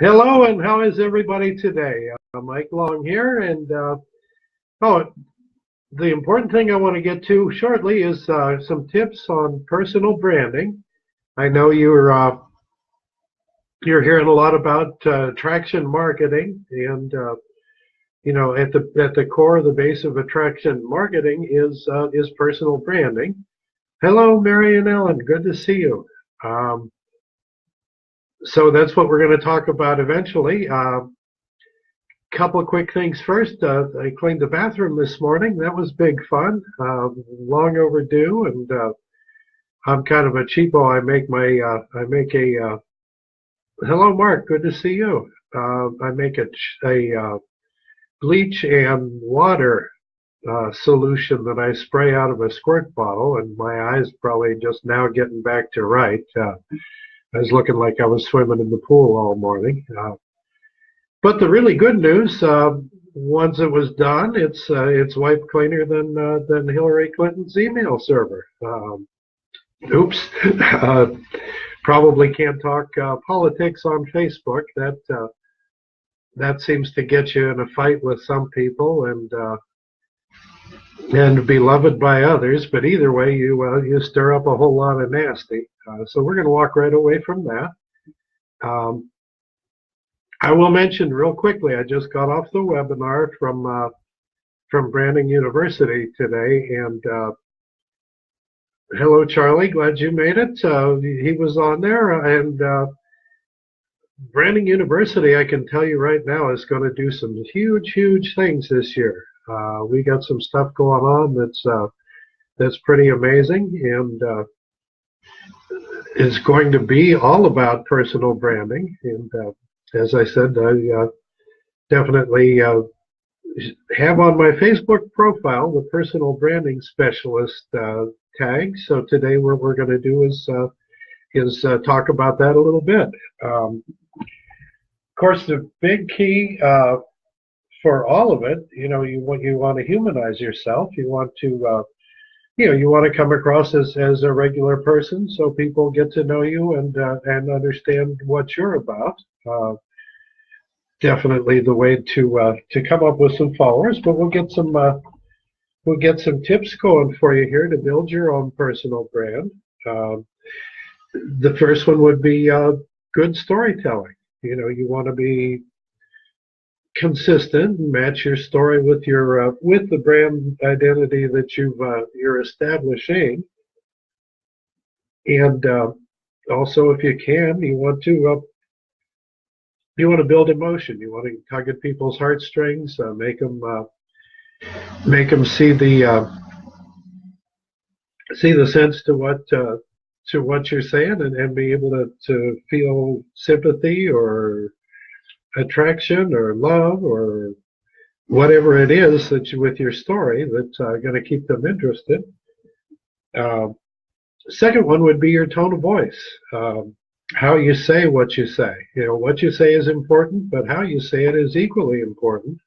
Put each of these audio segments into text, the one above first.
Hello, and how is everybody today? Mike Long here, and oh, the important thing I want to get to shortly is some tips on personal branding. I know you're hearing a lot about attraction marketing, and at the core, the base of attraction marketing is personal branding. Hello, Mary and Ellen. Good to see you. Um, so that's what we're going to talk about eventually. Couple of quick things first. I cleaned the bathroom this morning. That was big fun. Long overdue, and I'm kind of a cheapo. I make a. Hello, Mark. Good to see you. I make a bleach and water solution that I spray out of a squirt bottle, and my eyes probably just now getting back to right. I was looking like I was swimming in the pool all morning. But the really good news, once it was done, it's wipe cleaner than Hillary Clinton's email server. Oops, probably can't talk politics on Facebook. That seems to get you in a fight with some people and beloved by others. But either way, you stir up a whole lot of nasty. So we're going to walk right away from that. I will mention real quickly, I just got off the webinar from Branding University today, and hello, Charlie, glad you made it. He was on there, and Branding University, I can tell you right now, is going to do some huge things this year. We got some stuff going on that's pretty amazing, and it's going to be all about personal branding. And as I said, I definitely have on my Facebook profile the personal branding specialist tag. So today what we're going to do is talk about that a little bit. Of course, the big key for all of it, you want to humanize yourself. You want to you want to come across as a regular person, so people get to know you and understand what you're about. Definitely the way to come up with some followers, but we'll get some tips going for you here to build your own personal brand. The first one would be good storytelling. You want to be consistent and match your story with the brand identity that you're establishing, and also, if you can, you want to build emotion. You want to tug at people's heartstrings, make them see the sense to what you're saying, and be able to feel sympathy or attraction or love or whatever it is with your story that's going to keep them interested. Second one would be your tone of voice. How you say what you say. What you say is important, but how you say it is equally important.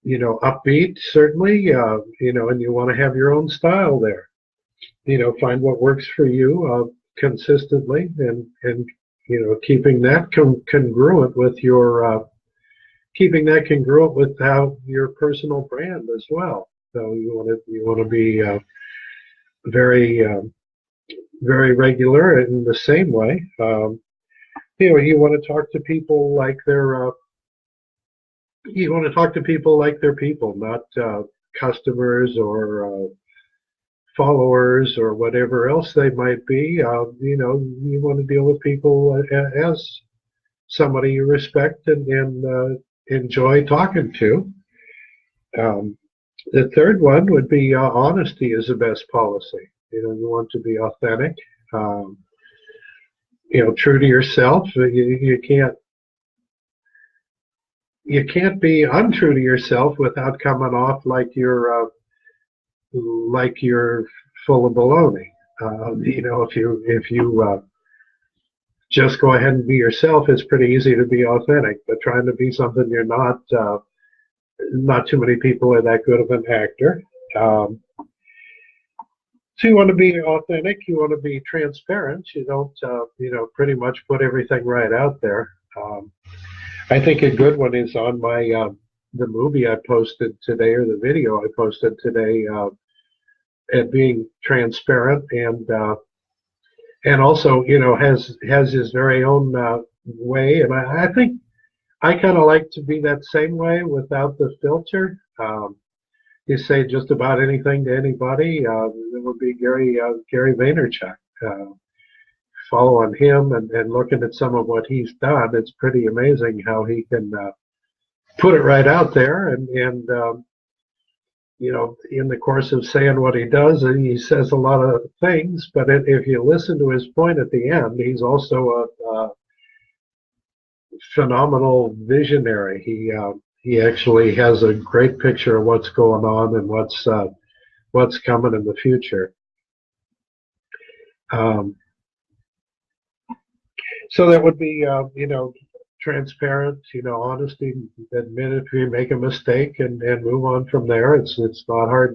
Upbeat, certainly, and you want to have your own style there. Find what works for you consistently, and keeping that congruent with how your personal brand as well. So you want to be very very regular in the same way. You want to talk to people like they're people, not customers or followers or whatever else they might be. You want to deal with people as somebody you respect and enjoy talking to. The third one would be honesty is the best policy. You want to be authentic, true to yourself. You can't be untrue to yourself without coming off like you're full of baloney. If you just go ahead and be yourself, it's pretty easy to be authentic. But trying to be something you're not too many people are that good of an actor. So you want to be authentic. You want to be transparent. You don't, pretty much put everything right out there. I think a good one is on my the movie I posted today, or the video I posted today, at being transparent and also, has his very own way. And I think I kind of like to be that same way without the filter. You say just about anything to anybody. It would be Gary Vaynerchuk. Following him and looking at some of what he's done, it's pretty amazing how he can put it right out there. And in the course of saying what he does, and he says a lot of things, but if you listen to his point at the end, he's also a phenomenal visionary. He actually has a great picture of what's going on and what's coming in the future. So that would be, transparent, honesty, admit if you make a mistake and move on from there. It's not hard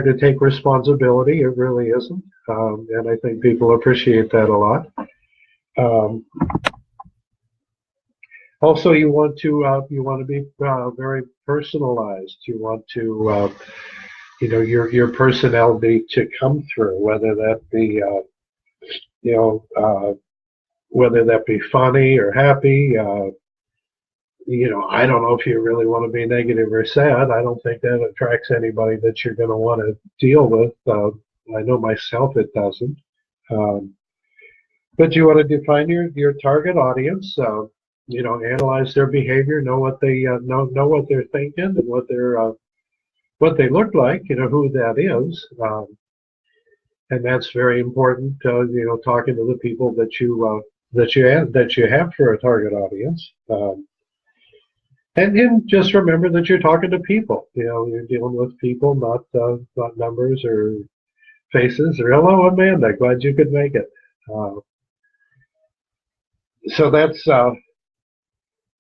to take responsibility. It really isn't. And I think people appreciate that a lot. Also, you want to be very personalized. You want to, your personality to come through, whether that be, whether that be funny or happy. I don't know if you really want to be negative or sad. I don't think that attracts anybody that you're going to want to deal with. I know myself, it doesn't. But you want to define your target audience. Analyze their behavior, know what they know what they're thinking, and what they look like. Who that is, and that's very important. Talking to the people that you have for a target audience, and just remember that you're talking to people. You're dealing with people, not numbers or faces. Or hello, Amanda, glad you could make it. So that's.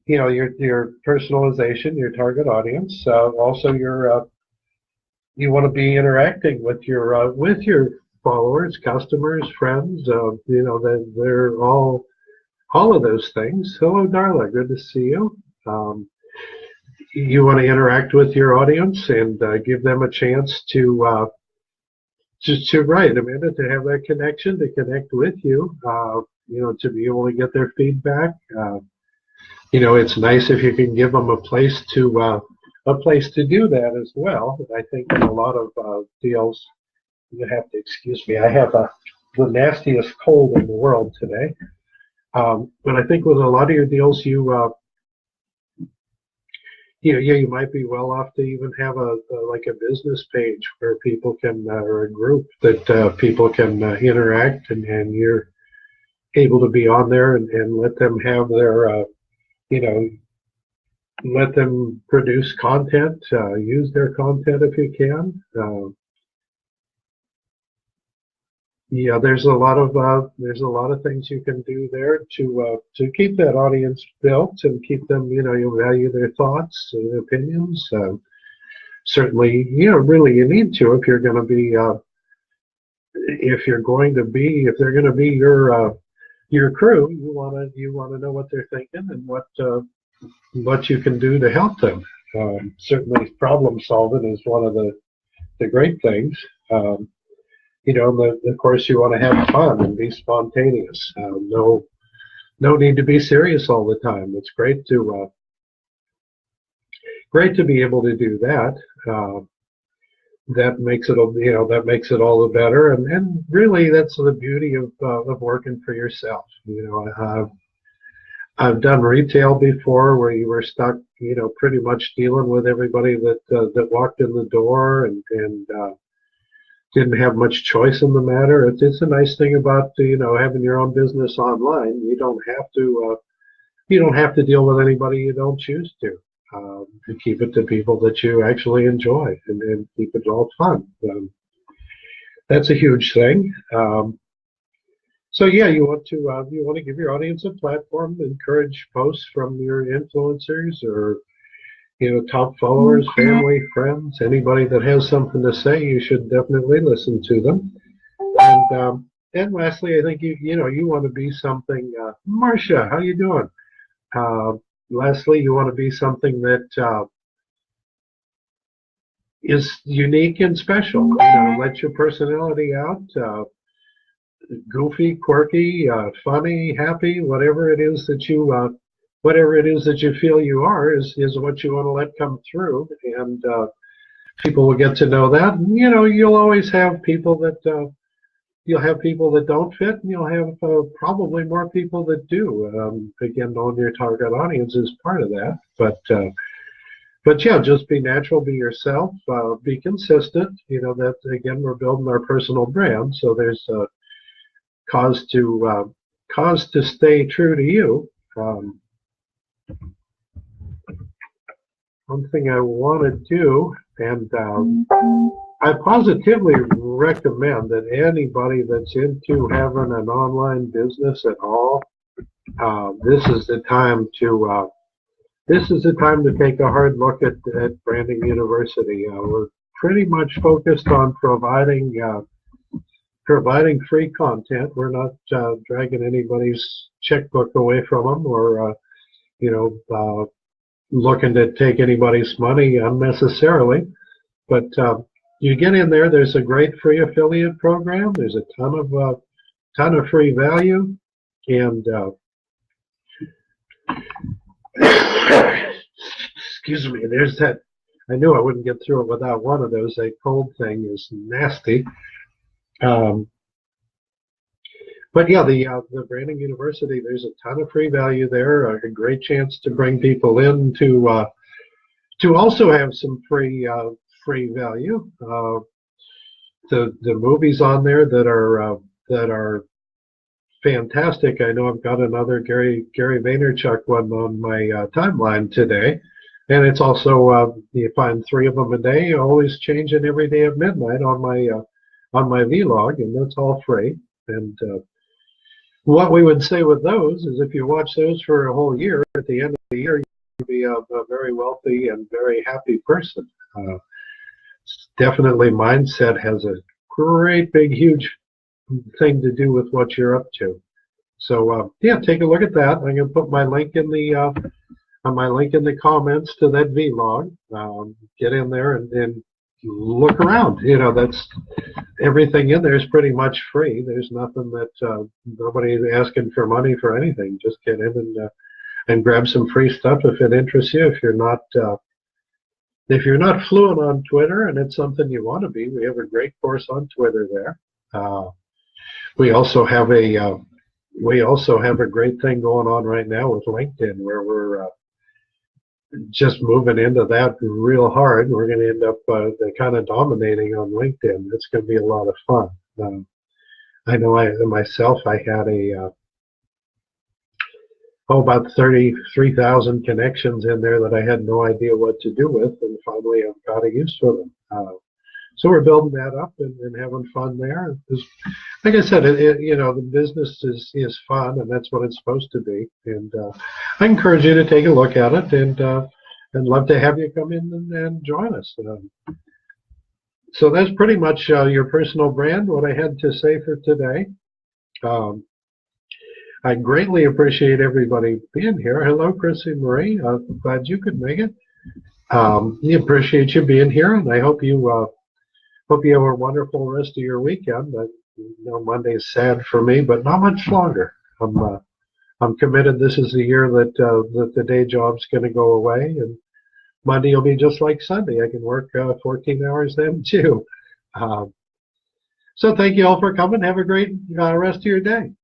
Your personalization, your target audience. Also, you want to be interacting with your followers, customers, friends. They're all of those things. Hello, Darla. Good to see you. You want to interact with your audience and give them a chance to write, Amanda, to have that connection, to connect with you. To be able to get their feedback. It's nice if you can give them a place to do that as well. I think in a lot of deals, you have to excuse me. I have the nastiest cold in the world today. But I think with a lot of your deals, you might be well off to even have a business page where people can, or a group that people can interact, and you're able to be on there and let them have their let them produce content, use their content if you can. There's a lot of things you can do there to keep that audience built and keep them, you value their thoughts and opinions. Certainly, really you need to if you're going to be, if they're going to be your crew, you want to know what they're thinking and what you can do to help them. Certainly, problem solving is one of the great things. Of course, you want to have fun and be spontaneous. No need to be serious all the time. It's great to be able to do that. That makes it all the better, and really that's the beauty of working for yourself. I've done retail before where you were stuck, pretty much dealing with everybody that walked in the door and didn't have much choice in the matter. It's a nice thing about having your own business online. You don't have to deal with anybody you don't choose to. Keep it to people that you actually enjoy and keep it all fun. That's a huge thing. So yeah, you want to give your audience a platform, encourage posts from your influencers or top followers, family, friends, anybody that has something to say, you should definitely listen to them. And lastly, I think you want to be something. Marcia, how you doing? Lastly, you want to be something that is unique and special. Let your personality out. Goofy, quirky, funny, happy, whatever it is that you feel you are is what you want to let come through, and people will get to know that. And, you'll always have people that don't fit, and you'll have probably more people that do. Again, knowing your target audience is part of that, but yeah, just be natural, be yourself, be consistent. That again, we're building our personal brand, so there's a cause to stay true to you. One thing I want to do, and I positively recommend that anybody that's into having an online business at all, this is the time to take a hard look at Branding University. We're pretty much focused on providing free content. We're not dragging anybody's checkbook away from them, or looking to take anybody's money unnecessarily. But you get in there. There's a great free affiliate program. There's a ton of free value, and excuse me. There's that. I knew I wouldn't get through it without one of those. That cold thing is nasty. But yeah, the Branding University, there's a ton of free value there. A great chance to bring people in to also have some free value. The movies on there that are fantastic. I know I've got another Gary Vaynerchuk one on my timeline today, and it's also you find 3 of them a day, always changing every day at midnight on my vlog, and that's all free. And what we would say with those is, if you watch those for a whole year, at the end of the year, you'll be a very wealthy and very happy person. Definitely, mindset has a great, big, huge thing to do with what you're up to. So yeah, take a look at that. I'm going to put my link in the comments to that vlog. Get in there and look around. That's everything in there is pretty much free. There's nothing that nobody's asking for money for anything. Just get in and grab some free stuff if it interests you. If you're not fluent on Twitter and it's something you want to be, we have a great course on Twitter there. We also have a great thing going on right now with LinkedIn, where we're just moving into that real hard. We're going to end up kind of dominating on LinkedIn. It's going to be a lot of fun. I know I had about 33,000 connections in there that I had no idea what to do with, and finally I've got a use for them. So we're building that up and having fun there. Like I said, the business is fun, and that's what it's supposed to be. And I encourage you to take a look at it, and love to have you come in and join us. So that's pretty much your personal brand, what I had to say for today. I greatly appreciate everybody being here. Hello, Chrissy Marie. Glad you could make it. We appreciate you being here, and I hope you have a wonderful rest of your weekend. Monday's sad for me, but not much longer. I'm committed. This is the year that the day job's going to go away, and Monday will be just like Sunday. I can work 14 hours then too. So thank you all for coming. Have a great rest of your day.